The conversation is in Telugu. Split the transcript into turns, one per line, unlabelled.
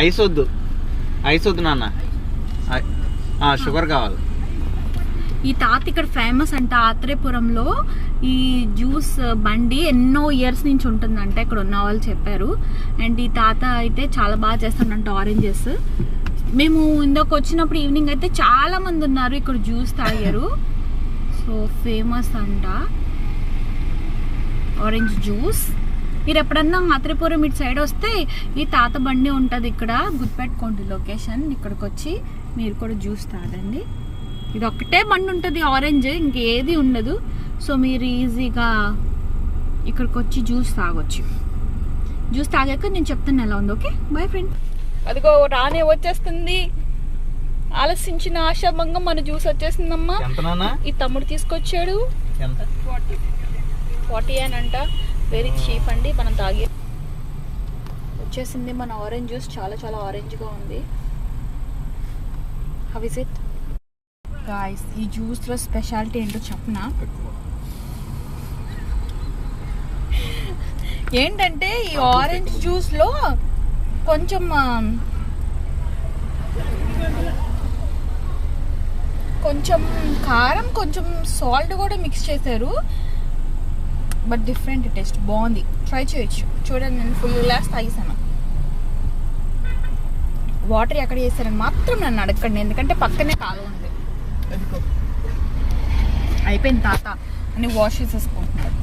ఐస్ వద్దు నాన్న, షుగర్ కావాలి.
ఈ తాత ఇక్కడ ఫేమస్ అంట ఆత్రేయపురంలో. ఈ జ్యూస్ బండి ఎన్నో ఇయర్స్ నుంచి ఉంటుందంట, ఇక్కడ ఉన్న వాళ్ళు చెప్పారు. అండ్ ఈ తాత అయితే చాలా బాగా చేస్తాడంట ఆరెంజెస్. మేము ఇందాక వచ్చినప్పుడు ఈవినింగ్ అయితే చాలా మంది ఉన్నారు ఇక్కడ జ్యూస్ తాగారు. సో ఫేమస్ అంట ఆరెంజ్ జ్యూస్. మీరు ఎప్పుడన్నా ఆత్రేయపురం ఇటు సైడ్ వస్తే ఈ తాత బండి ఉంటుంది ఇక్కడ, గుర్తుపెట్టుకోండి లొకేషన్. ఇక్కడికి వచ్చి మీరు కూడా జ్యూస్ తాగండి. ఇది ఒక్కటే బండి ఉంటుంది ఆరెంజ్, ఇంకేది ఉండదు. సో మీరు ఈజీగా ఇక్కడికి వచ్చి జ్యూస్ తాగొచ్చు. జ్యూస్ తాగాక నేను చెప్తాను ఎలా ఉంది. Okay boy friend. అదిగో రానే వచ్చేస్తుంది, ఆలస్యించిన ఆశాభంగం. మన జ్యూస్ వచ్చేసిందమ్మా. ఈ తమ్ముడు తీసుకొచ్చాడు, 40 అంట. వెరీ చీప్ అండి. మనం తాగే వచ్చేసింది మన ఆరెంజ్ జ్యూస్. చాలా చాలా ఆరెంజ్గా ఉంది. How is it guys? ఈ జ్యూస్లో స్పెషాలిటీ ఏంటో చెప్పనా? ఏంటంటే ఈ ఆరెంజ్ జ్యూస్లో కొంచెం కారం, కొంచెం సాల్ట్ కూడా మిక్స్ చేశారు. బట్ డిఫరెంట్ టేస్ట్, బాగుంది. ట్రై చేయొచ్చు. చూడండి, నేను ఫుల్ గ్లాస్ తాగేసాను. వాటర్ ఎక్కడ చేశారని మాత్రం నన్ను అడగండి, ఎందుకంటే పక్కనే కాలువ ఉంది. అయిపోయింది తాత అని వాష్ చేసేసుకుంటున్నాడు.